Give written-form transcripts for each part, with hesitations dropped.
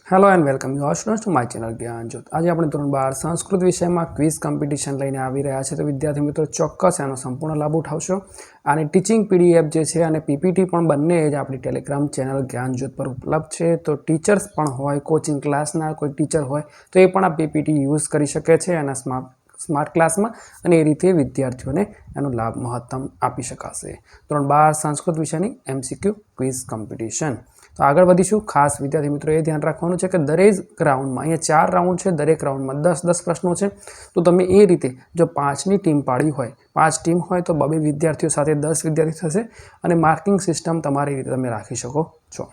Hello and welcome you are students to my channel Gyanjyot. આજે આપણે ધોરણ 12 સંસ્કૃત વિષયમાં ક્વિઝ કોમ્પિટિશન લઈને આવી રહ્યા છે। તો વિદ્યાર્થી મિત્રો ચોક્કસ એનો સંપૂર્ણ લાભ ઉઠાવશો। આની ટીચિંગ પીડીએફ જે છે અને પીપીટી પણ બંને જ આપણી ટેલિગ્રામ ચેનલ જ્ઞાનજ્યોત પર ઉપલબ્ધ છે। તો ટીચર્સ પણ હોય, કોચિંગ ક્લાસના કોઈ ટીચર હોય તો એ પણ આ પીપીટી યુઝ કરી શકે છે એના સ્માર્ટ ક્લાસમાં, અને એ રીતે વિદ્યાર્થીઓને એનો લાભ મહત્તમ આપી શકાશે। ધોરણ 12 સંસ્કૃત વિષયની એમસીક્યુ ક્વિઝ કોમ્પિટિશન। તો આગળ વધીશું। ખાસ વિદ્યાર્થી મિત્રો એ ધ્યાન રાખવાનું છે કે દરેક રાઉન્ડમાં, અહીંયા 4 રાઉન્ડ છે, દરેક રાઉન્ડમાં 10-10 પ્રશ્નો છે। તો તમે એ રીતે જો 5ની ટીમ પાડી હોય, 5 ટીમ હોય તો 2 વિદ્યાર્થીઓ સાથે 10 વિદ્યાર્થી થશે, અને માર્કિંગ સિસ્ટમ તમારી રીતે તમે રાખી શકો છો।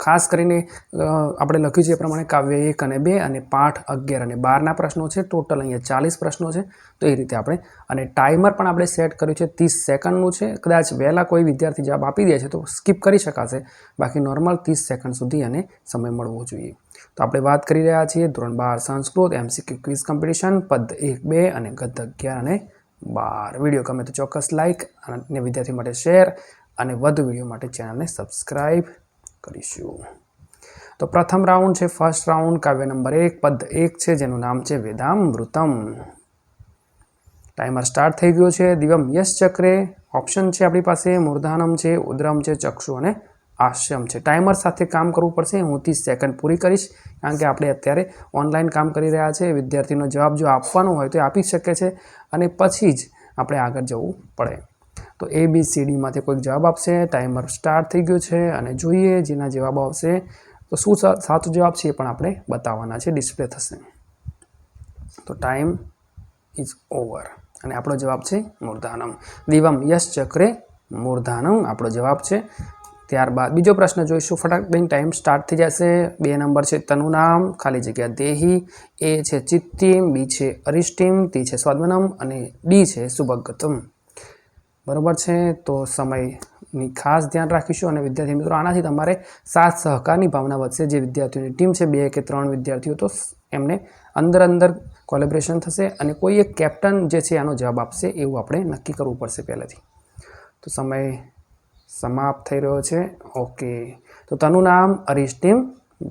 ખાસ કરીને આપણે લખ્યું છે એ પ્રમાણે કાવ્ય 1 અને 2 અને પાઠ 11 અને 12ના પ્રશ્નો છે। ટોટલ અહીંયા 40 પ્રશ્નો છે। તો એ રીતે આપણે, અને ટાઈમર પણ આપણે સેટ કર્યું છે 30 સેકન્ડનું છે। કદાચ વહેલા કોઈ વિદ્યાર્થી જવાબ આપી દે છે તો સ્કીપ કરી શકાશે, બાકી નોર્મલ 30 સેકન્ડ સુધી એને સમય મળવો જોઈએ। તો આપણે વાત કરી રહ્યા છીએ ધોરણ 12 સંસ્કૃત એમસીક્યુ ક્વિઝ કોમ્પિટિશન પદ 1, 2 અને ગદ્ય 11 અને 12। વિડીયો ગમે તો ચોક્કસ લાઇક અને વિદ્યાર્થી માટે શેર, અને વધુ વિડીયો માટે ચેનલને સબસ્ક્રાઈબ કરીશું। તો પ્રથમ રાઉન્ડ છે, ફર્સ્ટ રાઉન્ડ, કાવ્ય નંબર 1 પદ 1 છે જેનું નામ છે વેદામૃતમ। ટાઈમર સ્ટાર્ટ થઈ ગયો છે। દિવમ યશ ચક્રે ઓપ્શન છે આપણી પાસે, મૂર્ધાનમ છે, ઉદ્રમ છે, ચક્ષુ અને આશ્યમ છે। ટાઈમર સાથે કામ કરવું પડશે। હું 30 સેકન્ડ પૂરી કરીશ, કારણ કે આપણે અત્યારે ઓનલાઈન કામ કરી રહ્યા છે। વિદ્યાર્થીનો જવાબ જો આપવાનો હોય તો આપી શકે છે, અને પછી જ આપણે આગળ જવું પડે। તો ABCDમાંથી કોઈક જવાબ આપશે। ટાઈમર સ્ટાર્ટ થઈ ગયું છે, અને જોઈએ જેના જવાબ આવશે તો શું સાચો જવાબ છે એ પણ આપણે બતાવવાના છે, ડિસ્પ્લે થશે। તો ટાઈમ ઇઝ ઓવર, અને આપણો જવાબ છે મૂર્ધાનમ। દિવમ યશ ચક્રે મૂર્ધાનમ આપણો જવાબ છે। ત્યારબાદ બીજો પ્રશ્ન જોઈશું। ફટાફટ બેન ટાઈમ સ્ટાર્ટ થઈ જશે। 2 નંબર છે તનુનામ, ખાલી જગ્યા દેહી, એ છે ચિત્તિમ, બી છે અરિષ્ટિમ, ટી છે સ્વાદવનમ, અને ડી છે સુભગતમ। બરાબર છે। તો સમયની ખાસ ધ્યાન રાખીશું, અને વિદ્યાર્થી મિત્રો આનાથી તમારે સાથ સહકારની ભાવના વધશે। જે વિદ્યાર્થીઓની ટીમ છે 2 કે 3 વિદ્યાર્થીઓ, તો એમને અંદર કોલેબ્રેશન થશે, અને કોઈ એક કેપ્ટન જે છે આનો જવાબ આપશે એવું આપણે નક્કી કરવું પડશે પહેલાંથી। તો સમય સમાપ્ત થઈ રહ્યો છે। ઓકે, તો તનું નામ અરિષ્ટિમ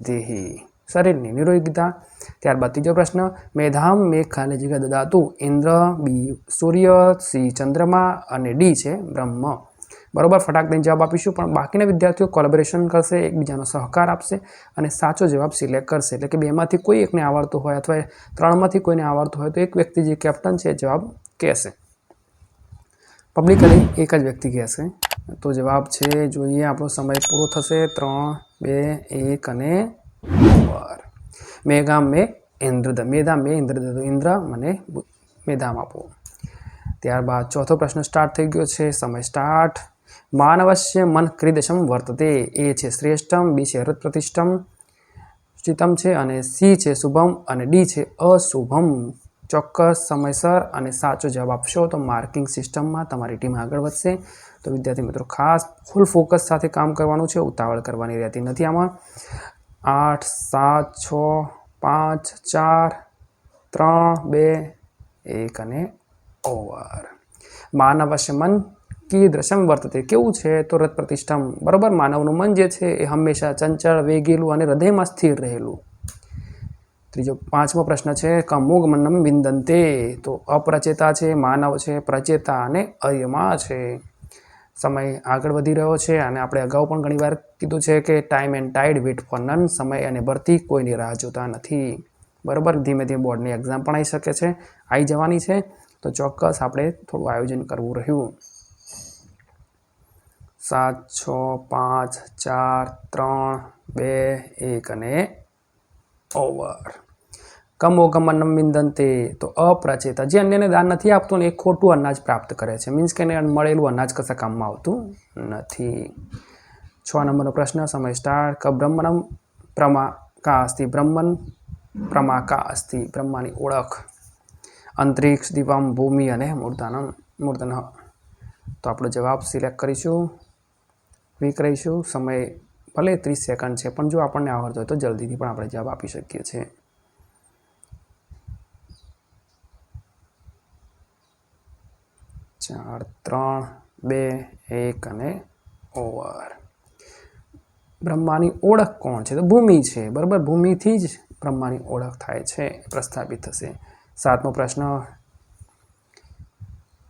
દેહી, શરીરની નિરોગીતા। ત્યારબાદ ત્રીજો પ્રશ્ન, મેધામ મેઘ ખાલી જગ્યા દદાતુ, ઇન્દ્ર, બી સૂર્ય, સી ચંદ્રમા, અને ડી છે બ્રહ્મ। બરાબર, ફટાક દઈને જવાબ આપીશું, પણ બાકીના વિદ્યાર્થીઓ કોલેબોરેશન કરશે, એકબીજાનો સહકાર આપશે, અને સાચો જવાબ સિલેક્ટ કરશે। એટલે કે 2માંથી કોઈ એકને આવડતું હોય, અથવા 3માંથી કોઈને આવડતું હોય તો એક વ્યક્તિ જે કેપ્ટન છે જવાબ કહેશે। પબ્લિકલી એક જ વ્યક્તિ કહેશે। તો જવાબ છે, જોઈએ આપણો સમય પૂરો થશે। 3, 2, 1 અને ઓવર। મેઘામ મે ઇન્દ્રદ, મેધામ મે ઇન્દ્રદ, ઇન્દ્ર મને મેધામ આપો। ત્યારબાદ ચોથો પ્રશ્ન સ્ટાર્ટ થઈ ગયો છે। સમય સ્ટાર્ટ। માનવસ્ય મન ક્રીદશમ વર્તતે, એ છે શ્રેષ્ઠમ, બી છે હૃત પ્રતિષ્ઠમ સ્થિતમ છે, અને સી છે શુભમ, અને ડી છે અશુભમ। ચોક્કસ, સમયસર અને સાચો જવાબ આપશો તો માર્કિંગ સિસ્ટમમાં તમારી ટીમ આગળ વધશે। તો વિદ્યાર્થી મિત્રો ખાસ ફૂલ ફોકસ સાથે કામ કરવાનું છે, ઉતાવળ કરવાની રહેતી નથી આમાં। 8, 7, 6, 5, 4, 3, 2, 1 અને ઓવર। માનવસ્ય મન કીદૃશમ વર્તતે, કેવું છે તો રત પ્રતિષ્ઠમ। બરાબર, માનવનું મન જે છે એ હંમેશા ચંચળ, વેગીલું અને હૃદયમાં સ્થિર રહેલું। ત્રીજો 5મો પ્રશ્ન છે, કમોગ મન્નમ વિંદંતે, તો અપ્રચેતા છે, માનવ છે, પ્રચેતા અને અયમા છે। સમય આગળ વધી રહ્યો છે, અને આપણે અગાઉ પણ ઘણીવાર કીધું છે કે time and tide wait for none, સમય અને ભરતી કોઈની રાહ જોતા નથી। બરાબર, ધીમે ધીમે બોર્ડની એક્ઝામ પણ આવી શકે છે, આવી જવાની છે। તો ચોક્કસ આપણે થોડું આયોજન કરવું રહ્યું। 7, 6, 5, 4, 3, 2, 1 અને ઓવર। કમોગમનમ વિંદંતે, તો અપ્રચેતા, જે અન્યને દાન નથી આપતું ને એ ખોટું અનાજ પ્રાપ્ત કરે છે, મીન્સ કે એને મળેલું અનાજ કશા કામમાં આવતું નથી। 6 નંબરનો પ્રશ્ન, સમય સ્ટાર્ટ। બ્રહ્મણમ પ્રમા કા અસ્તિ, બ્રહ્મન પ્રમા કા અસ્તિ, બ્રહ્માની ઓળખ। અંતરિક્ષ, દીપમ, ભૂમિ અને મૂર્ધન। તો આપણો જવાબ સિલેક્ટ કરીશું, ક્વિક રહીશું। સમય ભલે 30 સેકન્ડ છે, પણ જો આપણને આવડતો હોય તો જલ્દીથી પણ આપણે જવાબ આપી શકીએ છીએ। 4, 3, 2, 1 અને ઓવર। બ્રહ્માની ઓળખ કોણ છે? તો ભૂમિ છે, બરાબર. ભૂમિથી જ બ્રહ્માની ઓળખ થાય છે, પ્રસ્થાપિત થશે. 7મો પ્રશ્ન,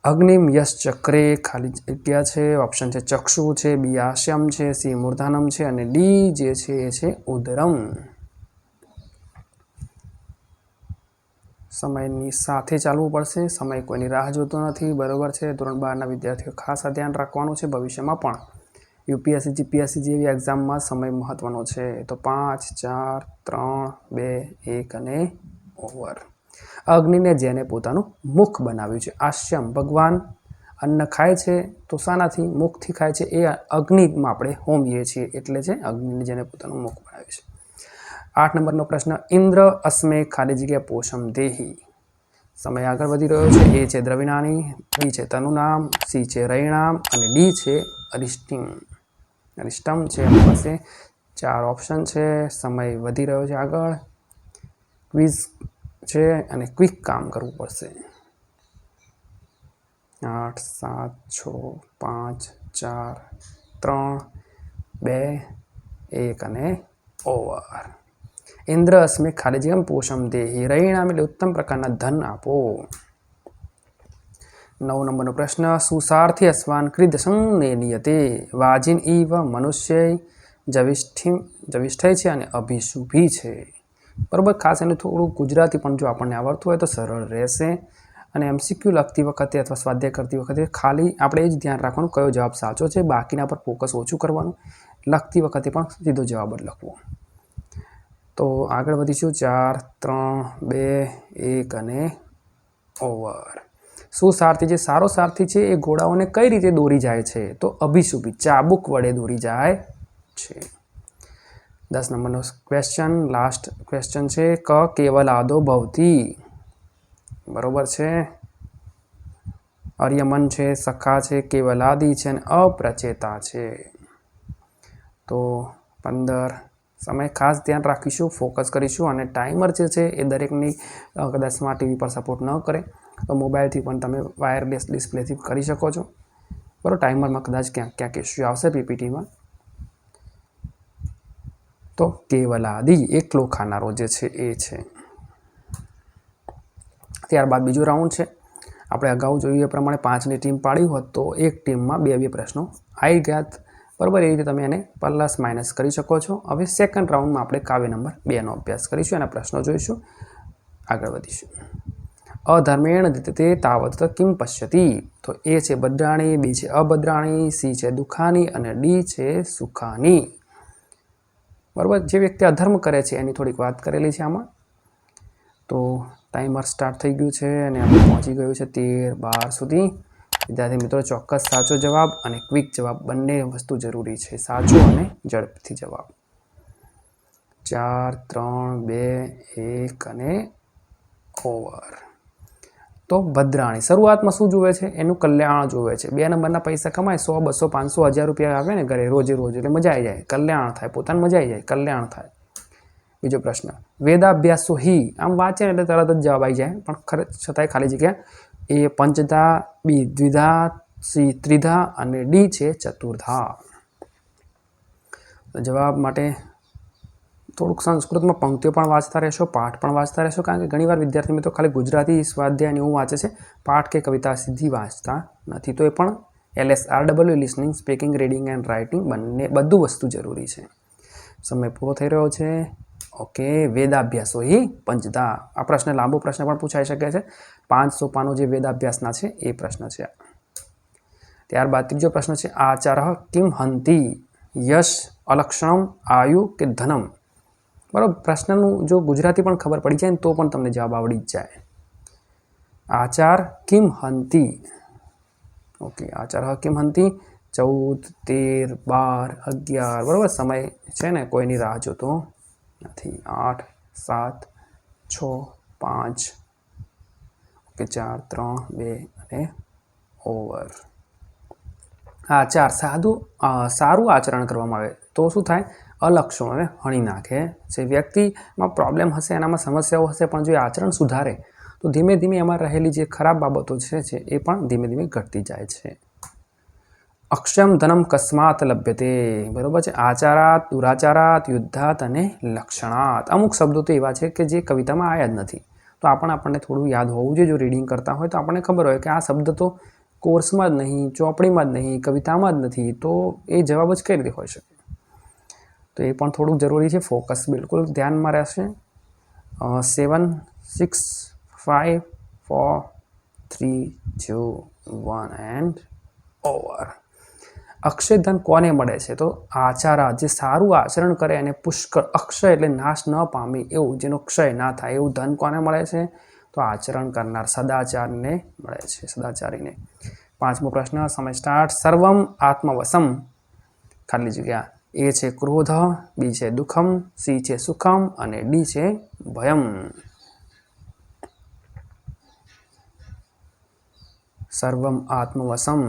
અગ્નિમ યશ ચક્રે ખાલી જગ્યા છે. ઓપ્શન છે ચક્ષુ છે, બી આસ્યમ છે, સી મૂર્ધાનમ છે અને ડી જે છે એ છે ઉદરમ. સમયની સાથે ચાલવું પડશે, સમય કોઈની રાહ જોતો નથી, બરાબર છે. ધોરણ 12ના વિદ્યાર્થીઓ ખાસ આ ધ્યાન રાખવાનું છે. ભવિષ્યમાં પણ યુપીએસસી જીપીએસસી જેવી એક્ઝામમાં સમય મહત્વનો છે. તો 5 4 3 2 1 અને ઓવર. અગ્નિને જેને પોતાનું મુખ બનાવ્યું છે, આસ્યમ, ભગવાન અન્ન ખાય છે તો શાનાથી? મુખથી ખાય છે. એ અગ્નિમાં આપણે હોમીએ છીએ, એટલે છે અગ્નિને જેને પોતાનું મુખ બનાવ્યું છે. 8 નંબરનો પ્રશ્ન, ઇન્દ્ર અસ્મે ખાલી જગ્યા પોષમ દેહી. સમય આગળ વધી રહ્યો છે. એ છે દ્રવિણાની, બી છે તનુનામ, સી છે રૈણામ અને ડી છે અરિષ્ટિમ. અરિષ્ટમ છે. આપણી પાસે 4 ઓપ્શન છે. સમય વધી રહ્યો છે આગળ. ક્વિઝ છે અને ક્વિક કામ કરવું પડશે. 8 7 6 5 4 3 2 1 અને ઓવર. ઇન્દ્ર અસ્મે ખાલી જગ્યા પોષમ દેહી. રૈણામ એટલે ઉત્તમ પ્રકારના ધન આપો. 9 નંબરનો પ્રશ્ન, સુસારથી અસ્વાન ક્રીદસં નિયતે. વાજિન ઇવ મનુષ્ય જવિષ્ઠય છે અને અભિશુભી છે, બરાબર. ખાસ એનું થોડું ગુજરાતી પણ જો આપણને આવડતું હોય તો સરળ રહેશે. અને એમસીક્યુ લખતી વખતે અથવા સ્વાધ્યાય કરતી વખતે ખાલી આપણે એ જ ધ્યાન રાખવાનું કયો જવાબ સાચો છે, બાકીના પર ફોકસ ઓછું કરવાનું. લખતી વખતે પણ સીધો જવાબ જ લખવો. તો આગળ વધીશું. 4 3 2 1 અને ઓવર. સુસારથી, જે સારો સારથી છે એ ઘોડાઓને કઈ રીતે દોરી જાય છે? તો અભિશુભી, ચાબુક વડે દોરી જાય છે. 10 નંબરનો ક્વેશ્ચન, લાસ્ટ ક્વેશ્ચન છે. ક કેવલાદો ભવતી, બરોબર છે. આર્યમન છે, સખા છે, કેવલાદી છે અને અપ્રચેતા છે. તો 15. સમય ખાસ ધ્યાન રાખીશું, ફોકસ કરીશું. અને ટાઈમર જે છે એ દરેકની કદાચ સ્માર્ટ ટીવી પર સપોર્ટ ન કરે તો મોબાઈલથી પણ તમે વાયરલેસ ડિસ્પ્લેથી કરી શકો છો, બરાબર. ટાઈમરમાં કદાચ ક્યાંક ઇસ્યુ આવશે પીપીટીમાં. તો કેવલાદી, એકલો ખાનારો જે છે એ છે. ત્યારબાદ બીજો રાઉન્ડ છે. આપણે અગાઉ જોયું એ પ્રમાણે 5ની ટીમ પાડી હોત તો એક ટીમમાં 2 પ્રશ્નો આવી ગયા, બરાબર. એ રીતે તમે એને પ્લસ માઇનસ કરી શકો છો. હવે સેકન્ડ રાઉન્ડમાં આપણે કાવ્ય નંબર 2નો અભ્યાસ કરીશું, એના પ્રશ્નો જોઈશું, આગળ વધીશું. અધર્મેણ દિત્યતે તાવત કિમ પશ્યતિ. તો એ છે ભદ્રાણી, બી છે અભદ્રાણી, સી છે દુઃખાની અને ડી છે સુખાની, બરાબર. જે વ્યક્તિ અધર્મ કરે છે એની થોડીક વાત કરેલી છે આમાં. તો ટાઈમર સ્ટાર્ટ થઈ ગયું છે અને આપણે પહોંચી ગયું છે 13 12 સુધી. વિદ્યાર્થી મિત્રો, ચોક્કસ સાચો જવાબ અને ક્વિક જવાબ બંને વસ્તુ જરૂરી છે, સાચો અને ઝડપથી જવાબ. 4 3 2 1 અને ઓવર. તો ભદ્રાણી શરૂઆતમાં શું જોવે છે? એનું કલ્યાણ જોવે છે. 2 નંબરના પૈસા કમાય, 100 200 500 1000 રૂપિયા આવે ને ઘરે રોજે રોજ, એટલે મજા આવી જાય, કલ્યાણ થાય, પોતાને મજા આવી જાય, કલ્યાણ થાય. બીજો પ્રશ્ન, વેદાભ્યાસો હિ. આમ વાંચે એટલે તરત જ જવાબ આવી જાય, પણ છતાંય ખાલી જગ્યા. એ પંચધા, બી દ્વિધા, સી ત્રિધા અને ડી છે ચતુર્ધા. જવાબ માટે થોડુંક સંસ્કૃતમાં પંક્તિઓ પણ વાંચતા રહેશો, પાઠ પણ વાંચતા રહેશો, કારણ કે ઘણીવાર વિદ્યાર્થી મિત્રો ખાલી ગુજરાતી સ્વાધ્યાયને એવું વાંચે છે, પાઠ કે કવિતા સીધી વાંચતા નથી. તો એ પણ LSRW, listening, speaking, reading and writing બધું વસ્તુ જરૂરી છે. સમય પૂરો થઈ રહ્યો છે. ઓકે, વેદાભ્યાસો હિ પંચધા. આ પ્રશ્ન લાંબો પ્રશ્ન પણ પૂછાઈ શકે છે. 5 સોપાનો જે વેદાભ્યાસના છે એ પ્રશ્ન છે. ત્યારબાદ ત્રીજો પ્રશ્ન છે, આચાર કિમ હંતિ. યશ, અલક્ષણમ, આયુ કે ધનમ. બરાબર. પ્રશ્નનું જો ગુજરાતી પણ ખબર પડી જાય ને તો પણ તમને જવાબ આવડી જ જાય. આચાર કિમ હંતિ. ઓકે, આચાર કિમ હંતિ. 14 13 12 11, બરાબર. સમય છે ને કોઈની રાહ જોતો નથી. 8 7 6 5 ઓકે 4 3 2 અને ઓવર. આચાર સારું આચરણ કરવામાં આવે તો શું થાય? અલક્ષણોને હણી નાખે છે. વ્યક્તિમાં પ્રોબ્લેમ હશે, એનામાં સમસ્યાઓ હશે, પણ જો એ આચરણ સુધારે તો ધીમે ધીમે એમાં રહેલી જે ખરાબ બાબતો છે એ પણ ધીમે ધીમે ઘટતી જાય છે. અક્ષયમ ધનમ કસ્માત લભ્યતે, બરોબર છે. આચારાત, દુરાચારાત, યુદ્ધાત અને લક્ષણાત. અમુક શબ્દો તો એવા છે કે જે કવિતામાં આવ્યા જ નથી, તો આપણને થોડું યાદ હોવું જોઈએ. જો રીડિંગ કરતા હોય તો આપણને ખબર હોય કે આ શબ્દ તો કોર્સમાં જ નહીં, ચોપડીમાં જ નહીં, કવિતામાં જ નથી, તો એ જવાબ જ કઈ રીતે હોઈ શકે? તો એ પણ થોડુંક જરૂરી છે. ફોકસ બિલકુલ ધ્યાનમાં રહેશે. 7, 6, 5, 4, 3, 2, 1 એન્ડ ઓવર. અક્ષયધન કોને મળે છે? તો આચારા, જે સારું આચરણ કરે અને પુષ્કળ, અક્ષય એટલે નાશ ન પામે એવું, જેનો ક્ષય ના થાય એવું ધન કોને મળે છે? તો આચરણ કરનાર સદાચારને મળે છે, સદાચારીને. 5મો પ્રશ્ન, સમય સ્ટાર્ટ. સર્વમ આત્મવશમ, ખાલી જગ્યા. એ છે ક્રોધ, બી છે દુઃખમ, સી છે સુખમ અને ડી છે ભયમ. સર્વમ આત્મવશમ,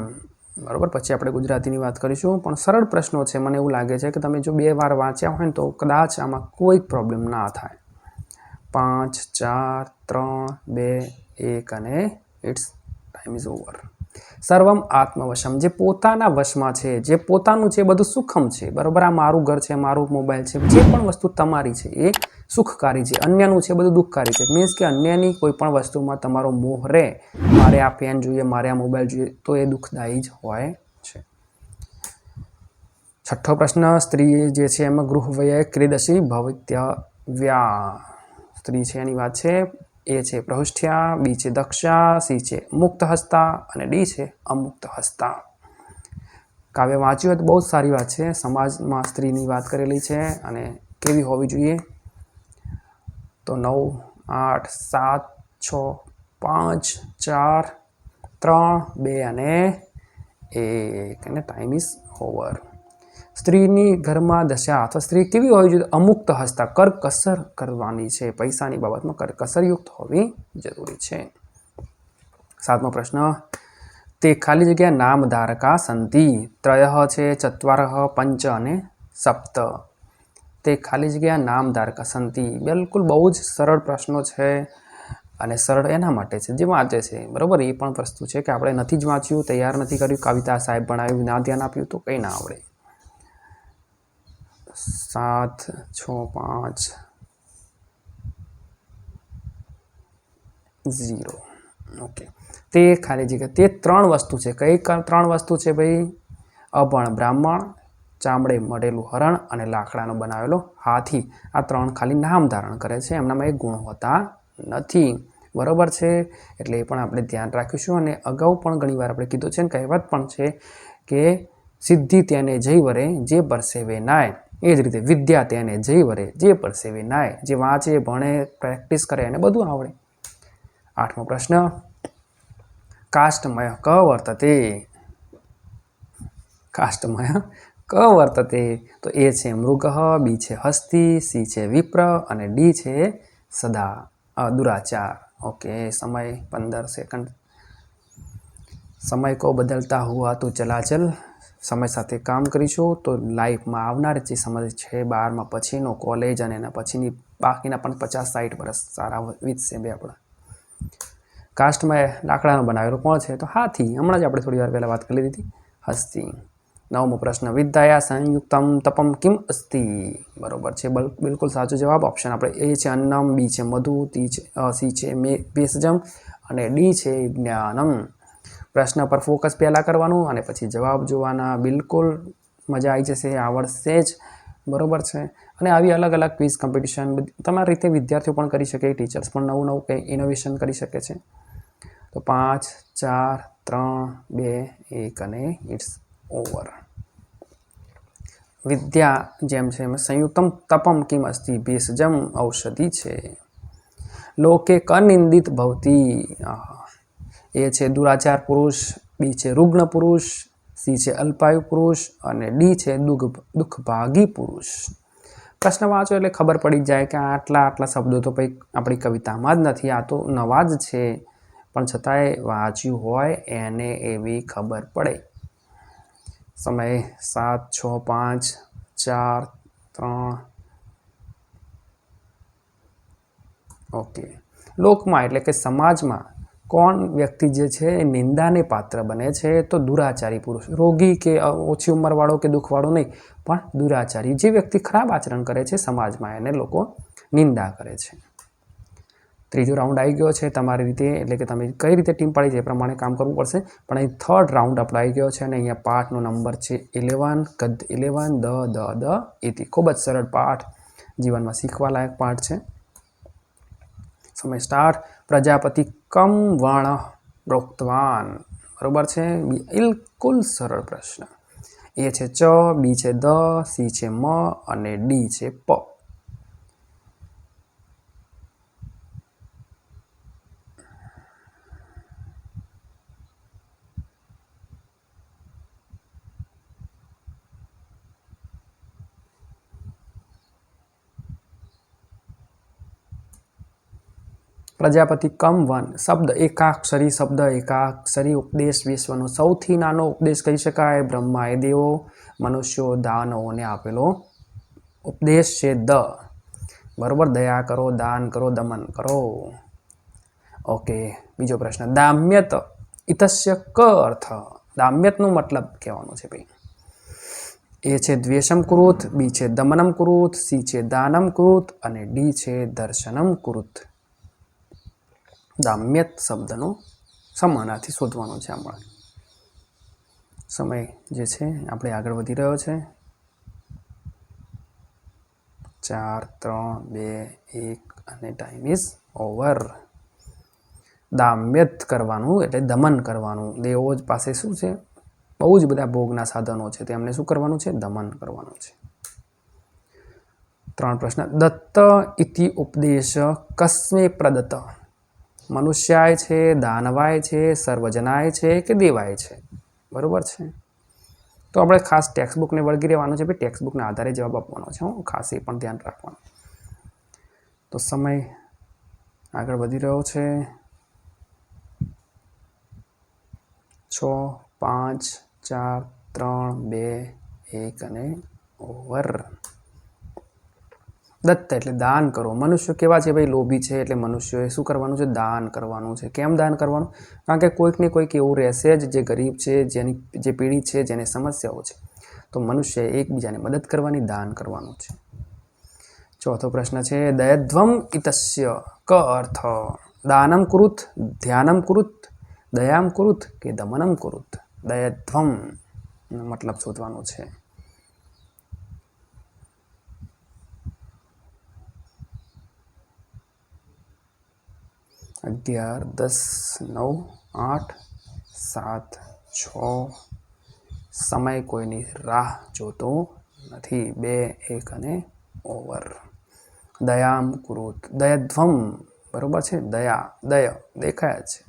બરાબર. પછી આપણે ગુજરાતીની વાત કરીશું, પણ સરળ પ્રશ્નો છે. મને એવું લાગે છે કે તમે જો 2 વાર વાંચ્યા હોય ને તો કદાચ આમાં કોઈ પ્રોબ્લેમ ના થાય. 5, 4, 3, 2, 1 અને ઇટ્સ ટાઈમ ઇઝ ઓવર. સર્વમ આત્મવશમ, જે પોતાના વશમાં છે, જે પોતાનું છે, બધું સુખમ છે, બરાબર. આ મારું ઘર છે, મારું મોબાઈલ છે, જે પણ વસ્તુ તમારી છે એ સુખકારી છે. અન્યનું છે બધું દુઃખકારી છે. મીન્સ કે અન્યની કોઈ પણ વસ્તુમાં તમારો મોહ રહે, મારે આ પેન જોઈએ, મારે આ મોબાઈલ જોઈએ, તો એ દુઃખદાયી જ હોય છે. 6થો પ્રશ્ન, સ્ત્રી જે છે એમાં ગૃહ વ્યય ક્રીદશી ભવિતવ્યા. સ્ત્રી છે એની વાત છે. એ છે પ્રહુષ્ઠ્યા, બી છે દક્ષા, સી છે મુક્ત હસ્તા અને ડી છે અમુક્ત હસ્તા. કાવ્ય વાંચ્યું હોય તો બહુ જ સારી વાત છે. સમાજમાં સ્ત્રીની વાત કરેલી છે અને કેવી હોવી જોઈએ. તો 9, 8, 7, 6, 5, 4, 3, 2 અને 1 અને ટાઈમ ઇઝ ઓવર. સ્ત્રીની ઘરમાં દશા અથવા સ્ત્રી કેવી હોવી જોઈએ? અમુક્ત હસ્તા, કરકસર કરવાની છે. પૈસાની બાબતમાં કરકસરયુક્ત હોવી જરૂરી છે. 7મો પ્રશ્ન, તે ખાલી જગ્યા નામધારકા સંતિ. ત્રયઃ છે, ચત્વારઃ, પંચ અને સપ્ત. તે ખાલી જગ્યા નામધારકા સંતિ. બિલકુલ બહુ જ સરળ પ્રશ્નો છે અને સરળ એના માટે છે જે વાંચે છે, બરાબર. એ પણ વસ્તુ છે કે આપણે નથી જ વાંચ્યું, તૈયાર નથી કર્યું, કવિતા સાહેબ ભણાવ્યું, ના ધ્યાન આપ્યું તો કંઈ ના આવડે. 7, 6, 5, 0. ઓકે. તે ખાલી જગ્યા, તે 3 વસ્તુ છે. કઈ 3 વસ્તુ છે ભાઈ? અભણ બ્રાહ્મણ, ચામડે મઢેલું હરણ અને લાકડાનો બનાવેલો હાથી. આ 3 ખાલી નામ ધારણ કરે છે, એમનામાં એક ગુણ હોતા નથી, બરાબર છે. એટલે એ પણ આપણે ધ્યાન રાખીશું. અને અગાઉ પણ ઘણી વાર આપણે કીધું છે ને, કહેવત પણ છે કે સિદ્ધિ તેને જઈ વરે જે પરસેવે નાય. એ જ રીતે વિદ્યા તેને જઈ વરે જે પરસેવે નાય. જે વાંચે, ભણે, પ્રેક્ટિસ કરે એને બધું આવડે. 8મો પ્રશ્ન, કાષ્ટમય ક વર્તતે. કાષ્ટમય ક વર્તતે. તો એ છે મૃગ, બી છે હસ્તી, સી છે વિપ્ર અને ડી છે દુરાચાર. ઓકે. સમય 15 સેકન્ડ. સમય કો બદલતા હુઆ તો ચલાચલ. સમય સાથે કામ કરીશું તો લાઈફમાં આવનાર જે સમય છે 12મા પછીનો, કોલેજ અને એના પછીની બાકીના પણ 50-60 વર્ષ સારા વીતશે બે આપણા. કાસ્ટમાં લાકડાનો બનાવેલો કોણ છે? તો હાથી. હમણાં જ આપણે થોડી વાર પહેલાં વાત કરી લીધી હતી, હસ્તી. 9મો પ્રશ્ન, વિદ્યાયા સંયુક્તમ તપમ કિમ અસ્તિ. બરોબર છે, બિલકુલ સાચો જવાબ. ઓપ્શન આપણે એ છે અન્નમ, બી છે મધુ, સી છે ભેષજમ અને ડી છે જ્ઞાનમ. પ્રશ્ન પર ફોકસ પહેલાં કરવાનું અને પછી જવાબ જોવાના. બિલકુલ મજા આવી જશે, આવડશે જ, બરાબર છે. અને આવી અલગ અલગ ક્વિઝ કોમ્પિટિશન તમારી રીતે વિદ્યાર્થીઓ પણ કરી શકે, ટીચર્સ પણ નવું નવું કંઈ ઇનોવેશન કરી શકે છે. તો 5, 4, 3, 2, 1 અને ઇટ્સ ઓવર. વિદ્યા જેમ છે એમાં સંયુક્તમ તપમ કિમ અસ્તિ, ભેષજમ ઔષધિ છે. લોકે કનિંદિત ભવતી. એ છે દુરાચાર પુરુષ, બી છે રૂગ્ણ પુરુષ, સી છે અલ્પાયુ પુરુષ અને ડી છે દુઃખભાગી પુરુષ. પ્રશ્ન વાંચો એટલે ખબર પડી જાય કે આટલા શબ્દો તો કંઈક આપણી કવિતામાં જ નથી, આ તો નવા જ છે, પણ છતાંય વાંચ્યું હોય એને એવી ખબર પડે. સમય 7, 6, 5, 4, 3. ઓકે. લોકમાં એટલે કે સમાજમાં કોણ વ્યક્તિ જે છે એ નિંદાને પાત્ર બને છે? તો દુરાચારી પુરુષ, રોગી કે ઓછી ઉંમરવાળો કે દુઃખવાળો નહીં, પણ દુરાચારી, જે વ્યક્તિ ખરાબ આચરણ કરે છે સમાજમાં એને લોકો નિંદા કરે છે. ત્રીજો રાઉન્ડ આવી ગયો છે તમારી રીતે, એટલે કે તમે કઈ રીતે ટીમ પાડી છે એ પ્રમાણે કામ કરવું પડશે. પણ અહીં થર્ડ રાઉન્ડ આપણો આવી ગયો છે અને અહીંયા પાઠનો નંબર છે 11, ગદ્ય 11, દ ઇતિ. ખૂબ જ સરળ પાઠ, જીવનમાં શીખવા લાયક પાઠ છે. સમય સ્ટાર્ટ. પ્રજાપતિ કમ વર્ણ પ્રોક્તવાન. બરોબર છે, બિલકુલ સરળ પ્રશ્ન. એ છે ચ, બી છે દ, સી છે મ અને ડી છે પ. પ્રજાપતિ કમ વન શબ્દ એકાક્ષરી શબ્દ, એકાક્ષરી ઉપદેશ વિશ્વનો સૌથી નાનો ઉપદેશ કહી શકાય. બ્રહ્માએ દેવો, મનુષ્યો, દાનવોને આપેલો ઉપદેશ છે દ. બરોબર, દયા કરો, દાન કરો, દમન કરો. ઓકે, બીજો પ્રશ્ન. દામ્યત ઇતસ્ય ક અર્થ? દામ્યતનું મતલબ કહેવાનું છે ભાઈ. એ છે દ્વેષમ કુરુત, બી છે દમનમ કુરુત, સી છે દાનમ કુરુત અને ડી છે દર્શનમ કુરુત. દામ્યત શબ્દનો સમાનાર્થી શોધવાનો છે આપણે. સમય જે છે આપણે આગળ વધી રહ્યો છે. 4, 3, 2, 1 અને ટાઈમ ઇઝ ઓવર. દામ્યત કરવાનું એટલે દમન કરવાનું. દેવો પાસે શું છે? બહુ જ બધા ભોગના સાધનો છે, તેમને શું કરવાનું છે? દમન કરવાનું છે. 3 પ્રશ્ન. દત્ત ઇતિ ઉપદેશ કસ્મે પ્રદત્ત? મનુષ્યાય છે, દાનવાય છે, સર્વજનાય છે કે દેવાય છે? બરોબર છે, તો આપણે ખાસ ટેક્સ્ટબુકને વળગી રહેવાનું છે ભાઈ. ટેક્સ્ટબુકના આધારે જવાબ આપવાનો છે, ખાસ એ પણ ધ્યાન રાખવાનું. તો સમય આગળ વધી રહ્યો છે. 6, 5, 4, 3, 2, 1 અને ઓવર. દત્ત એટલે દાન કરો. મનુષ્યો કેવા છે ભાઈ? લોભી છે, એટલે મનુષ્યોએ શું કરવાનું છે? દાન કરવાનું છે. કેમ દાન કરવાનું? કારણ કે કોઈક ને કોઈક એવું રહેશે જ જે ગરીબ છે, જે પીડિત છે, જેને સમસ્યાઓ છે, તો મનુષ્યએ એકબીજાને મદદ કરવાની, દાન કરવાનું છે. ચોથો પ્રશ્ન છે. દયધ્વમ ઇતસ્ય ક અર્થ? દાનમ કુરુત, ધ્યાનમ કુરુત, દયામ કુરુત કે દમનમ કુરુત? દયધ્વમ મતલબ શોધવાનું છે. 11, 10, 9, 8, 7, 6. સમય કોઈની રાહ જોતો નથી. 2, 1 અને ઓવર. દયામ કુરુત, દયધ્વમ. બરોબર છે, દયા, દય દેખાય છે.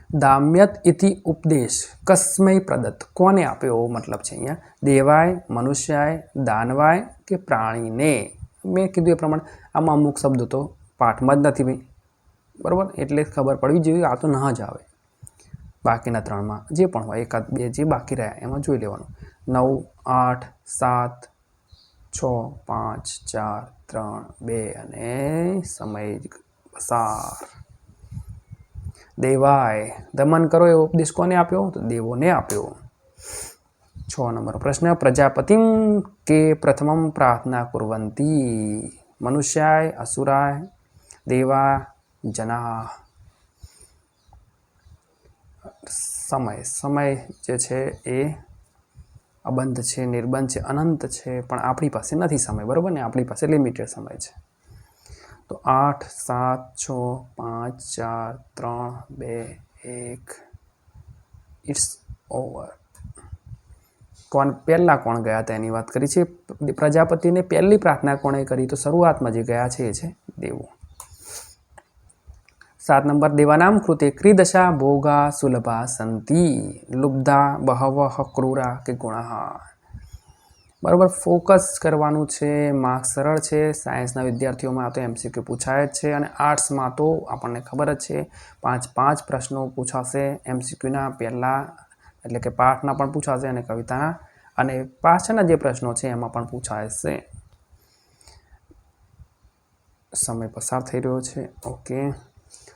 દામ્યત ઇતિ ઉપદેશ કસ્મય પ્રદત્ત? કોને આપ્યો એવો મતલબ છે અહીંયા. દેવાય, મનુષ્યાય, દાનવાય કે પ્રાણીને? મેં કીધું એ પ્રમાણે આમાં અમુક શબ્દો તો પાઠમાં જ નથી ભાઈ. બરાબર, એટલે ખબર પડવી જોઈએ આ તો ના જ આવે. બાકીના 3માં જે પણ હોય, 1, 2 જે બાકી રહ્યા એમાં જોઈ લેવાનું. 9, 8, 7, 6, 5, 4, 3, 2 અને સમય પસાર. દેવાય, દમન કરો એવો ઉપદેશ કોને આપ્યો? તો દેવોને આપ્યો. 6 નંબરનો પ્રશ્ન. પ્રજાપતિમ કે પ્રથમમ પ્રાર્થના કુર્વંતી? મનુષ્યાય, અસુરાય, દેવા, જના? સમય જે છે એ અબંધ છે, નિર્બંધ છે, અનંત છે, પણ આપણી પાસે નથી સમય. બરાબર ને, આપણી પાસે લિમિટેડ સમય છે. તો 8, 7, 6, 5, 4, 3, 2, 1. It's over. પહેલાં કોણ ગયા હતા એની વાત કરી છે. પ્રજાપતિને પહેલી પ્રાર્થના કોણે કરી? તો શરૂઆતમાં જે ગયા છે એ છે દેવો. 7 નંબર. દેવાનામ કૃતે ક્રીદશા ભોગા સુલભા સંતિ? લુબ્ધા, બહવઃ, ક્રૂરા કે ગુણઃ? બરાબર, ફોકસ કરવાનું છે. માર્ક્સ સરળ છે. સાયન્સના વિદ્યાર્થીઓમાં તો MCQ પૂછાય જ છે, અને આર્ટ્સમાં તો આપણને ખબર જ છે 5 પ્રશ્નો પૂછાશે MCQના પહેલાં, એટલે કે પાઠના પણ પૂછાશે અને કવિતાના અને પાછળના જે પ્રશ્નો છે એમાં પણ પૂછાશે. સમય પસાર થઈ રહ્યો છે. ઓકે,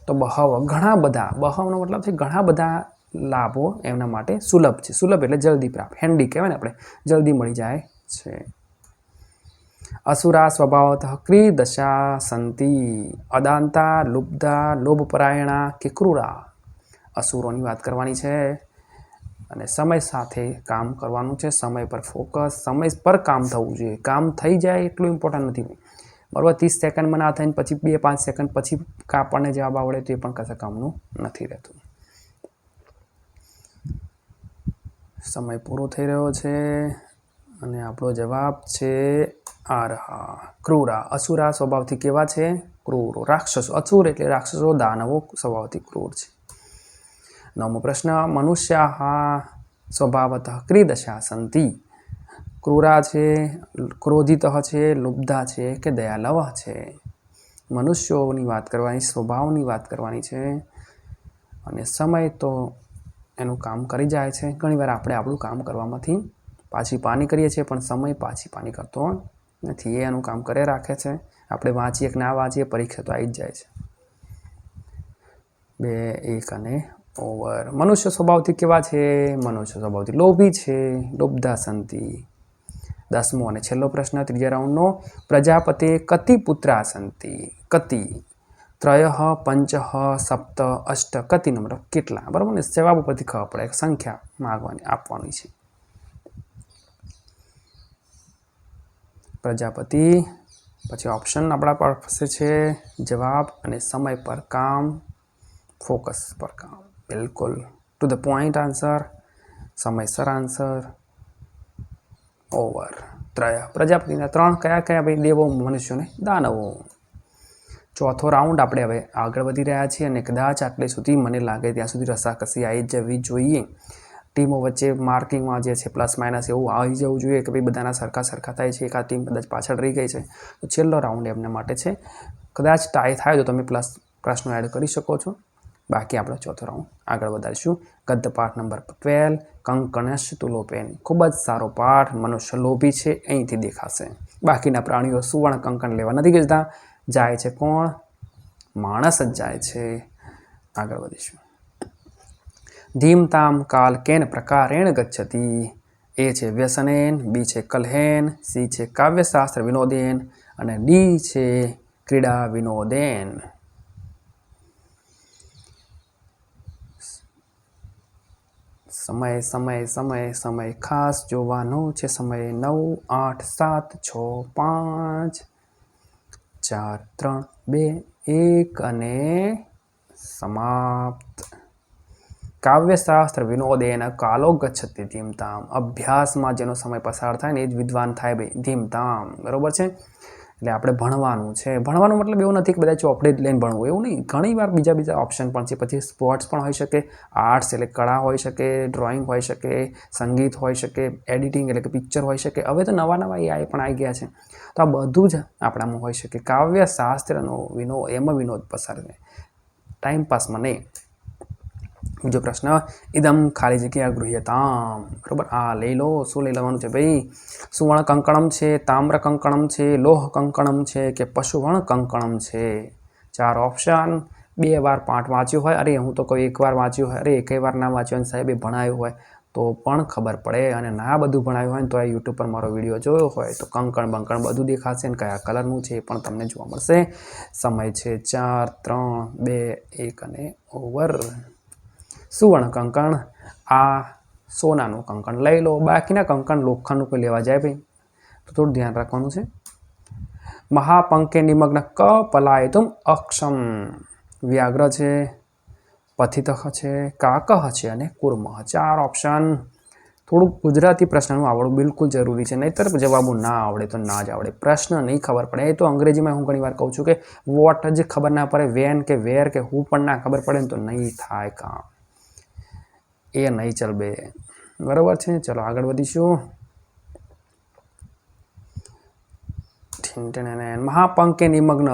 તો બહાવ ઘણા બધા, બહાવનો મતલબ છે ઘણા બધા લાભો એમના માટે સુલભ છે. સુલભ એટલે જલ્દી પ્રાપ્ત, હેન્ડી કહેવાય ને આપણે, જલ્દી મળી જાય છે. અસુરા સ્વભાવતઃ ક્રીદશા સંતિ અદાંતા લુબ્ધા લોભપરાયણા કે ક્રૂરા. અસુરોની વાત કરવાની છે અને સમય સાથે કામ કરવાનું છે. સમય પર ફોકસ, સમય પર કામ થવું જોઈએ. કામ થઈ જાય એટલું ઇમ્પોર્ટન્ટ નથી બરાબર. 30 સેકન્ડમાં ના થઈને પછી 2-5 સેકન્ડ પછી આપણને જવાબ આવડે તો એ પણ કશા કામનું નથી રહેતું. સમય પૂરો થઈ રહ્યો છે અને આપણો જવાબ છે આરહા ક્રૂરા. અસુરા સ્વભાવથી કેવા છે? ક્રૂરો. રાક્ષસો, અસુર એટલે રાક્ષસો, દાનવો સ્વભાવથી ક્રૂર છે. 9મો પ્રશ્ન, મનુષ્યાઃ સ્વભાવતઃ ક્રીદશા સંતિ. ક્રૂરા છે, ક્રોધિતઃ છે, લુબ્ધા છે કે દયાલવઃ છે. મનુષ્યોની વાત કરવાની, સ્વભાવની વાત કરવાની છે અને સમય તો એનું કામ કરી જાય છે. ઘણીવાર આપણે આપણું કામ કરવામાંથી પાછી પાની કરીએ છીએ પણ સમય પાછી પાની કરતો નથી. એ એનું કામ કરે રાખે છે. આપણે વાંચીએ કે ના વાંચીએ, પરીક્ષા તો આવી જ જાય છે. 2-1 અને ઓવર. મનુષ્ય સ્વભાવથી કેવા છે? મનુષ્ય સ્વભાવથી લોભી છે, લુબ્ધા સંતિ. 10મો અને છેલ્લો પ્રશ્ન ત્રીજા રાઉન્ડનો, પ્રજાપતે કતિ પુત્રા સંતિ. કતિ, ત્રયઃ, પંચઃ, સપ્ત, અષ્ટ, કતિ નંબર કેટલા? બરાબર ને, જવાબ ઉપરથી ખબર પડે, સંખ્યા માગવાની આપવાની છે. પ્રજાપતિ, પછી ઓપ્શન આપણા પાસે છે, જવાબ અને સમય પર કામ, ફોકસ પર કામ. બિલકુલ ટુ ધ પોઈન્ટ આન્સર, સમયસર આન્સર. ઓવર. ત્રય, પ્રજાપતિના 3 કયા કયા ભાઈ? દેવો, મનુષ્યોને દાનવો. ચોથો રાઉન્ડ આપણે હવે આગળ વધી રહ્યા છીએ અને કદાચ આટલે સુધી મને લાગે ત્યાં સુધી રસાકસી આવી જવી જોઈએ. ટીમો વચ્ચે માર્કિંગમાં જે છે પ્લસ માઇનસ એવું આવી જવું જોઈએ કે ભાઈ બધાના સરખા થાય છે. એકાદ ટીમ કદાચ પાછળ રહી ગઈ છે તો છેલ્લો રાઉન્ડ એમના માટે છે. કદાચ ટાઈ થાય તો તમે પ્લસ પ્રશ્નો એડ કરી શકો છો. બાકી આપણે ચોથો રાઉન્ડ આગળ વધારીશું. ગદ્ય પાઠ નંબર 12, કંકણશ તુલોપેન. ખૂબ જ સારો પાઠ. મનુષ્ય લોભી છે, અહીંથી દેખાશે. બાકીના પ્રાણીઓ સુવર્ણ કંકણ લેવા નથી જતા. જાય છે કોણ? માણસ જ જાય છે. આગળ વધીશું. ધીમતામ કાલ કેન પ્રકારેણ ગચ્છતિ. એ છે વ્યસનેન, બી છે કલહેન, સી છે કાવ્યશાસ્ત્ર વિનોદેન અને ડી છે ક્રીડા વિનોદેન. સમય સમય સમય સમય ખાસ જોવાનો છે. સમય 9, 8, 7, 6, 5, 4, 3, 2, 1 અને સમાપ્ત. કાવ્યશાસ્ત્ર વિનોદેન કાલો ગચ્છતિ ધીમતામ. અભ્યાસમાં જેનો સમય પસાર થાય ને એ જ વિદ્વાન થાય ભાઈ. ધીમતામ, બરાબર છે. એટલે આપણે ભણવાનું છે. ભણવાનું મતલબ એવું નથી કે બધા ચોપડી લઈને ભણવું, એવું નહીં. ઘણી વાર બીજા ઓપ્શન પણ છે. પછી સ્પોર્ટ્સ પણ હોઈ શકે, આર્ટ્સ એટલે કળા હોઈ શકે, ડ્રોઈંગ હોઈ શકે, સંગીત હોઈ શકે, એડિટિંગ એટલે કે પિક્ચર હોઈ શકે. હવે તો નવા AI પણ આવી ગયા છે. તો આ બધું જ આપણામાં હોઈ શકે. કાવ્ય શાસ્ત્રનો એમાં વિનોદ પસાર થાય, ટાઈમપાસમાં નહીં. બીજો પ્રશ્ન, ઇદમ ખાલી જગ્યા ગૃહ્યતામ. બરાબર, આ લઈ લો. શું લઈ લેવાનું છે ભાઈ? સુવર્ણ કંકણમ છે, તામ્ર કંકણમ છે, લોહ કંકણમ છે કે પશુવર્ણ કંકણમ છે? 4 ઓપ્શન. 2 વાર પાઠ વાંચ્યું હોય, અરે હું તો કોઈ 1 વાર વાંચ્યું હોય, અરે 1 વાર ના વાંચ્યું અને સાહેબે ભણાયું હોય તો પણ ખબર પડે. અને ના બધું ભણાયું હોય ને તો આ યુટ્યુબ પર મારો વિડીયો જોયો હોય તો કંકણ બંકણ બધું દેખાશે ને કયા કલરનું છે એ પણ તમને જોવા મળશે. સમય છે 4, 3, 2, 1 અને ઓવર. સુવર્ણ કંકણ, આ સોનાનું કંકણ લઈ લો. બાકીના કંકણ લોખંડનું કોઈ લેવા જાય ભાઈ તો થોડું ધ્યાન રાખવાનું છે. મહાપંકે નિમગ્ન ક પલાયતુમ અક્ષમ. વ્યાઘ્ર છે, પથિતઃ છે, કાકઃ છે અને કુર્મઃ. 4 ઓપ્શન. થોડુંક ગુજરાતી પ્રશ્નનું આવડવું બિલકુલ જરૂરી છે, નહીંતર જવાબો ના આવડે તો ના જ આવડે. પ્રશ્ન નહીં ખબર પડે. એ તો અંગ્રેજીમાં હું ઘણી વાર કહું છું કે વોટ જ ખબર ના પડે, વેન કે વેર કે હું પણ ના ખબર પડે ને તો નહીં થાય કામ. એ નહીં ચાલ બે. બરાબર છે. ચલો આગળ વધીશું. મહાપંકે નિમગ્ન,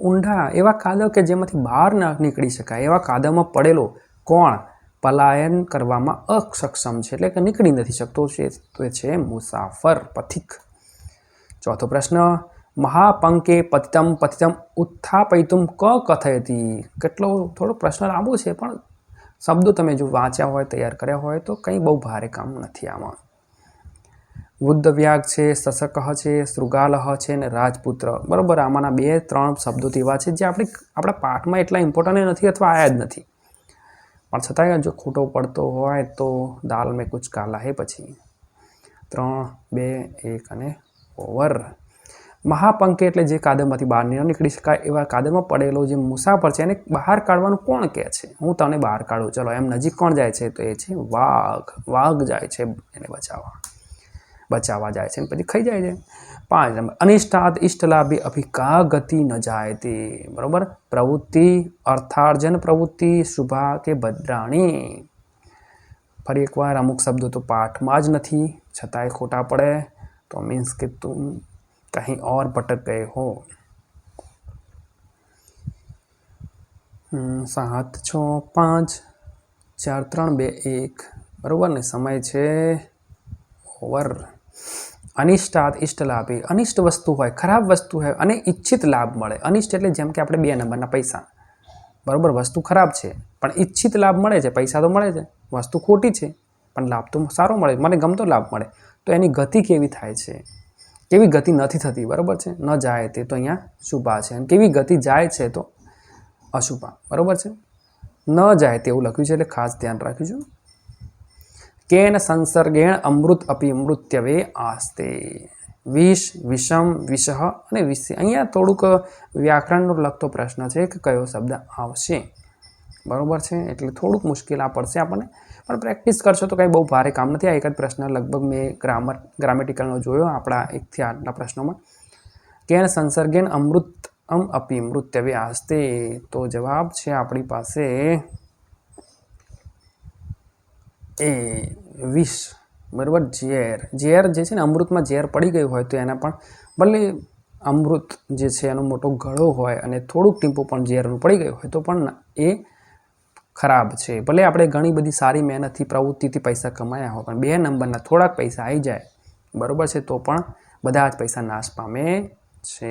ઊંડા એવા કાદવ કે જેમાંથી બહાર ના નીકળી શકાય એવા કાદવમાં પડેલો કોણ? પલાયન કરવામાં અસક્ષમ છે, એટલે કે નીકળી નથી શકતો છે, તો એ છે મુસાફર, પથિક. ચોથો પ્રશ્ન, મહાપંકે પતિતમ પતિતમ ઉત્થાપયિતુમ ક કથયતિ. કેટલો થોડો પ્રશ્ન લાંબો છે, પણ શબ્દો તમે જો વાંચ્યા હોય, તૈયાર કર્યા હોય તો કંઈ બહુ ભારે કામ નથી આમાં. વૃદ્ધવ્યાગ છે, સસકઃ છે, શૃગાલહ છે ને રાજપુત્ર. બરાબર, આમાંના 2-3 શબ્દો એવા છે જે આપણા પાઠમાં એટલા ઇમ્પોર્ટન્ટ નથી અથવા આયા જ નથી, પણ છતાંય જો ખોટો પડતો હોય તો દાલ મેં કુછ કાલા હે. પછી 3, 2, 1 અને ઓવર. મહાપંકે એટલે જે કાદવમાંથી બહાર ન નીકળી શકાય એવા કાદવમાં પડેલો જે મુસાફર છે એને બહાર કાઢવાનું કોણ કહે છે? હું તને બહાર કાઢું. ચલો, એમ નજીક કોણ જાય છે? તો એ છે વાઘ. વાઘ જાય છે એને બચાવવા જાય છે, પછી ખાઈ જાય છે. 5 નંબર, અનિષ્ટાદ ઇષ્ટલાભી અભિકા ગતિ ન જાય તે. બરાબર, પ્રવૃત્તિ અર્થાર્જન પ્રવૃત્તિ શુભા કે ભદ્રાણી. ફરી એકવાર, અમુક શબ્દો તો પાઠમાં જ નથી છતાંય ખોટા પડે તો મીન્સ કે તું कहीं और भटक गए हो. 7, 6, 5, 4, 3, 2, 1. બરાબર ને? સમય છે ઓવર. અનિષ્ટાત ઇષ્ટ લાભે. અનિષ્ટ વસ્તુ હોય, ખરાબ વસ્તુ હોય અને ઈચ્છિત લાભ મળે. અનિષ્ટ એટલે જેમ કે આપણે 2 નંબરના પૈસા. બરાબર, વસ્તુ ખરાબ છે પણ ઈચ્છિત લાભ મળે છે. પૈસા તો મળે છે, વસ્તુ ખોટી છે પણ લાભ તો સારો મળે, મને ગમતો લાભ મળે. તો એની ગતિ કેવી થાય છે? કેવી ગતિ નથી થતી. બરાબર છે? ન જાય તે તો અહીંયા શુભા છે, અને કેવી ગતિ જાય છે તો અશુભા. બરાબર છે? ન જાય તેવું લખ્યું છે એટલે ખાસ ધ્યાન રાખીશું. કેન સંસર્ગેણ અમૃત અપી મૃત્યવે આસ્તે. વિષ, વિષમ, વિષહ અને વિષય. અહીંયા થોડુંક વ્યાકરણનો લગતો પ્રશ્ન છે કે કયો શબ્દ આવશે. બરાબર છે? એટલે થોડુંક મુશ્કેલ પડશે આપણને, પણ પ્રેક્ટિસ કરશો તો કંઈ બહુ ભારે કામ નથી. આ એક જ પ્રશ્ન લગભગ મેં ગ્રામેટિકલનો જોયો આપણા 1 થી 8ના પ્રશ્નોમાં. કેન સંસર્ગેન અમૃતમ અપી મૃત્યવે આસ્તે. તો જવાબ છે આપણી પાસે એ વિષ. બરાબર, ઝેર. ઝેર જે છે ને, અમૃતમાં ઝેર પડી ગયું હોય તો એના પણ ભલે અમૃત જે છે એનો મોટો ગળો હોય અને થોડુંક ટીમ્પું પણ ઝેરનું પડી ગયું હોય તો પણ એ ખરાબ છે. ભલે આપણે ઘણી બધી સારી મહેનતથી પ્રવૃત્તિથી પૈસા કમાયા હોય, પણ 2 નંબરના થોડાક પૈસા આવી જાય, બરાબર છે, તો પણ બધા જ પૈસા નાશ પામે છે.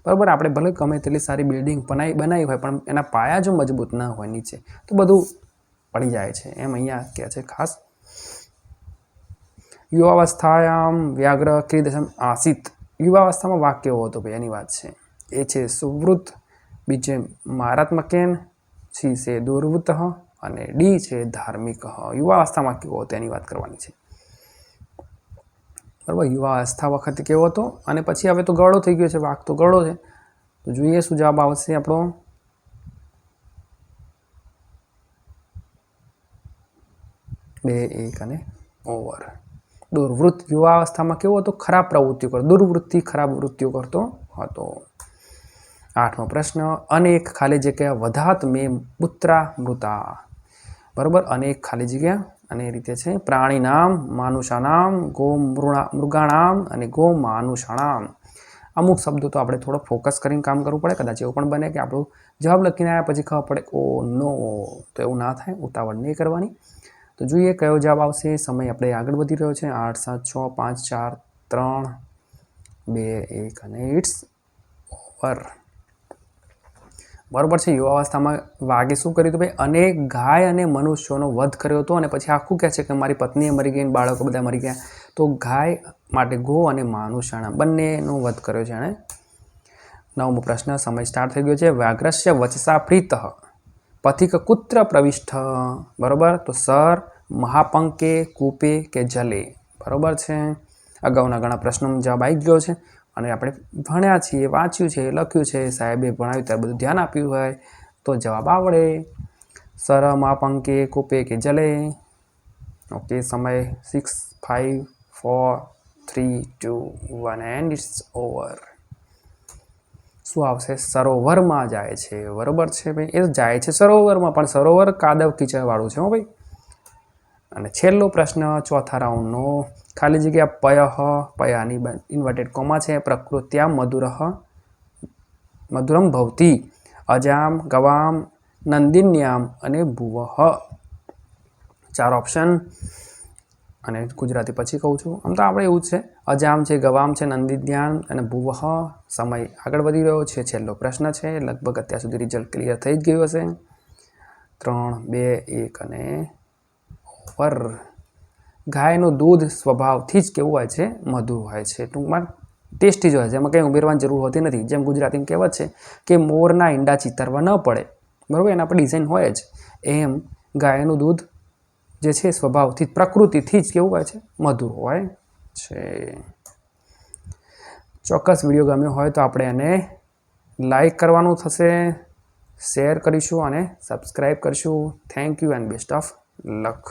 બરાબર, આપણે ભલે ગમે તેટલી સારી બિલ્ડિંગ બનાવી હોય પણ એના પાયા જો મજબૂત ના હોય નીચે તો બધું પડી જાય છે. એમ અહીંયા કહે છે ખાસ. યુવાવસ્થાયામ વ્યાઘ્ર ક્રીદશમ આસિત. યુવાવસ્થામાં વાક કેવો હતો ભાઈ, એની વાત છે. એ છે સુવૃત, બીજે મારાત્મકેન, સી છે દુર્વૃત અને ડી છે ધાર્મિક. યુવાવસ્થામાં કેવો હતો એની વાત કરવાની છે. બરાબર, યુવાવસ્થા વખતે કેવો હતો અને પછી હવે તો ગળો થઈ ગયો છે, વાક તો ગળો છે. તો જોઈએ શું જવાબ આવશે આપણો. 2, 1 અને ઓવર. દુર્વૃત્ત. યુવાવસ્થામાં કેવો હતો? ખરાબ પ્રવૃત્તિઓ કરતો, દુર્વૃત્તિ, ખરાબ વૃત્તિઓ કરતો હતો. 8મો પ્રશ્ન, અનેક ખાલી જગ્યા વધાત મેં પુત્રા મૃતા. બરાબર, અનેક ખાલી જગ્યા અને એ રીતે છે પ્રાણીનામ, માનુષાનામ, ગો મૃગાણામ અને ગો માનુષાણામ. અમુક શબ્દો તો આપણે થોડો ફોકસ કરીને કામ કરવું પડે. કદાચ એવું પણ બને કે આપણું જવાબ લખીને આવ્યા પછી ખબર પડે ઓ નો, તો એવું ના થાય, ઉતાવળ નહીં કરવાની. તો જોઈએ કયો જવાબ આવશે. સમય આપણે આગળ વધી રહ્યો છે. 8, 7, 6, 5, 4, 3, 2, 1 અને ઇટ્સ ઓવર. બરાબર છે. યુવાવસ્થામાં વાઘે શું કર્યું હતું ભાઈ? અનેક ગાય અને મનુષ્યોનો વધ કર્યો હતો અને પછી આખું કહે છે કે મારી પત્નીએ મરી ગઈ, બાળકો બધા મરી ગયા. તો ગાય માટે ગો અને માનુષાણા બંનેનો વધ કર્યો છે એણે. 9મો પ્રશ્ન, સમય સ્ટાર્ટ થઈ ગયો છે. વ્યાઘ્રસ્ય વચસા પ્રીતઃ પથિક કુત્ર પ્રવિષ્ઠ. બરાબર, તો સર, મહાપંકે, કૂપે કે જલે. બરાબર છે. અગાઉના ઘણા પ્રશ્નોનો જવાબ આવી ગયો છે અને આપણે ભણ્યા છીએ, વાંચ્યું છે, લખ્યું છે, સાહેબે ભણાવ્યું ત્યારે બધું ધ્યાન આપ્યું હોય તો જવાબ આવડે. સર, મહાપંકે, કૂપે કે જલે. ઓકે, સમય 6, 5, 4, 3, 2, 1 એન્ડ ઇટ્સ ઓવર. શું આવશે? સરોવરમાં જાય છે. બરાબર છે ભાઈ, એ જાય છે સરોવરમાં, પણ સરોવર કાદવ કીચડવાળું છે હો ભાઈ. અને છેલ્લો પ્રશ્ન 4થા રાઉન્ડનો, ખાલી જગ્યા પયઃ, પયાની ઇન્વર્ટેડ કોમા છે, પ્રકૃત્યામ મધુરમ ભવતી, અજામ, ગવામ, નંદિન્યામ અને ભુવઃ. 4 ઓપ્શન. અને ગુજરાતી પછી કહું છું. આમ તો આપણે એવું જ છે. અજામ છે, ગવામ છે, નંદીધ્યાન અને ભુવઃ. સમય આગળ વધી રહ્યો છે. છેલ્લો પ્રશ્ન છે. લગભગ અત્યાર સુધી રિઝલ્ટ ક્લિયર થઈ જ ગયું હશે. 3, 2, 1 અને ઓવર. ગાયનું દૂધ સ્વભાવથી જ કેવું હોય છે? મધુર હોય છે. ટૂંકમાં ટેસ્ટી જ હોય છે. એમાં કંઈ ઉમેરવાની જરૂર હોતી નથી. જેમ ગુજરાતીમાં કહેવત છે કે મોરના ઈંડા ચિતરવા ન પડે, બરાબર, એના પર ડિઝાઇન હોય જ. એમ ગાયનું દૂધ જે છે સ્વભાવથી પ્રકૃતિથી જ કેવું હોય છે? મધુર હોય છે. ચોક્કસ વિડીયો ગમ્યો હોય તો આપણે એને લાઈક કરવાનું થશે, શેર કરીશું અને સબસ્ક્રાઈબ કરીશું. Thank you and best of luck.